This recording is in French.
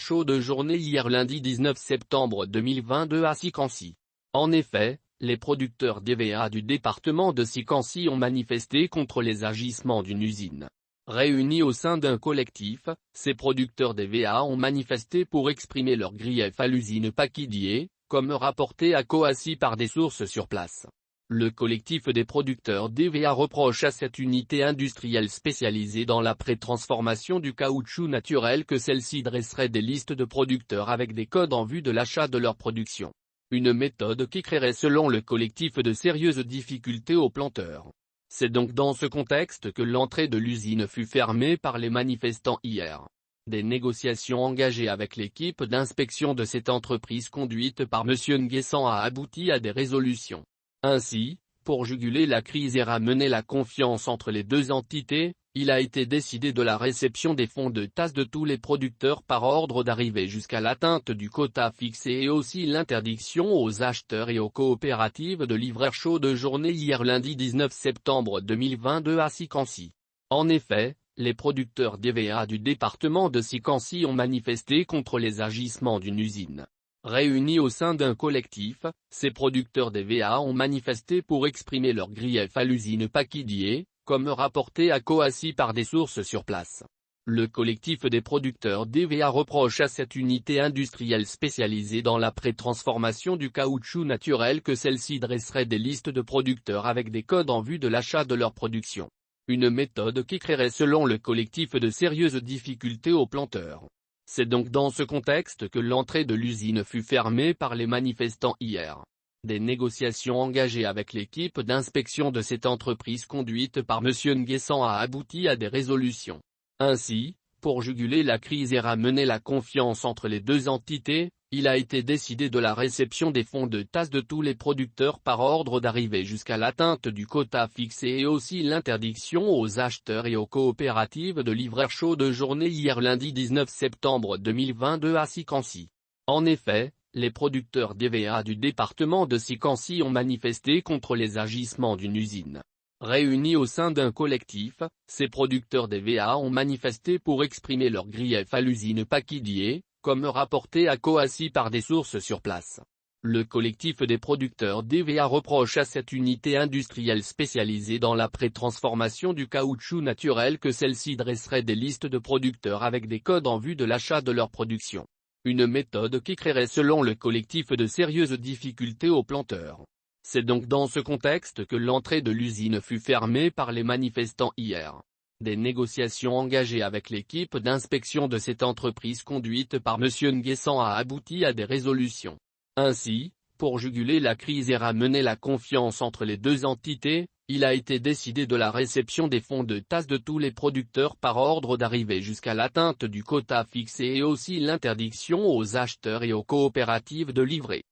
Chaude journée hier lundi 19 septembre 2022 à Sicancy. En effet, les producteurs d'EVA du département de Sicancy ont manifesté contre les agissements d'une usine. Réunis au sein d'un collectif, ces producteurs d'EVA ont manifesté pour exprimer leur grief à l'usine Paquidier, comme rapporté à Coacy par des sources sur place. Le collectif des producteurs d'EVA reproche à cette unité industrielle spécialisée dans la pré-transformation du caoutchouc naturel que celle-ci dresserait des listes de producteurs avec des codes en vue de l'achat de leur production. Une méthode qui créerait selon le collectif de sérieuses difficultés aux planteurs. C'est donc dans ce contexte que l'entrée de l'usine fut fermée par les manifestants hier. Des négociations engagées avec l'équipe d'inspection de cette entreprise conduite par M. Nguessan a abouti à des résolutions. Ainsi, pour juguler la crise et ramener la confiance entre les deux entités, il a été décidé de la réception des fonds de tasse de tous les producteurs par ordre d'arrivée jusqu'à l'atteinte du quota fixé et aussi l'interdiction aux acheteurs et aux coopératives de livrer Chaude journée hier lundi 19 septembre 2022 à Sicancy. En effet, les producteurs d'EVA du département de Sicancy ont manifesté contre les agissements d'une usine. Réunis au sein d'un collectif, ces producteurs d'EVA ont manifesté pour exprimer leur grief à l'usine Paquidier, comme rapporté à Coacy par des sources sur place. Le collectif des producteurs d'EVA reproche à cette unité industrielle spécialisée dans la pré-transformation du caoutchouc naturel que celle-ci dresserait des listes de producteurs avec des codes en vue de l'achat de leur production. Une méthode qui créerait selon le collectif de sérieuses difficultés aux planteurs. C'est donc dans ce contexte que l'entrée de l'usine fut fermée par les manifestants hier. Des négociations engagées avec l'équipe d'inspection de cette entreprise conduite par M. Nguessan a abouti à des résolutions. Ainsi, pour juguler la crise et ramener la confiance entre les deux entités, il a été décidé de la réception des fonds de tasse de tous les producteurs par ordre d'arrivée jusqu'à l'atteinte du quota fixé et aussi l'interdiction aux acheteurs et aux coopératives de livrer Chaude journée hier lundi 19 septembre 2022 à Sicancy. En effet, les producteurs d'EVA du département de Sicancy ont manifesté contre les agissements d'une usine. Réunis au sein d'un collectif, ces producteurs d'EVA ont manifesté pour exprimer leur grief à l'usine Paquidier, comme rapporté à Coacy par des sources sur place. Le collectif des producteurs d'EVA reproche à cette unité industrielle spécialisée dans la pré-transformation du caoutchouc naturel que celle-ci dresserait des listes de producteurs avec des codes en vue de l'achat de leur production. Une méthode qui créerait selon le collectif de sérieuses difficultés aux planteurs. C'est donc dans ce contexte que l'entrée de l'usine fut fermée par les manifestants hier. Des négociations engagées avec l'équipe d'inspection de cette entreprise conduite par M. Nguessan a abouti à des résolutions. Ainsi, pour juguler la crise et ramener la confiance entre les deux entités, il a été décidé de la réception des fonds de tasse de tous les producteurs par ordre d'arrivée jusqu'à l'atteinte du quota fixé et aussi l'interdiction aux acheteurs et aux coopératives de livrer.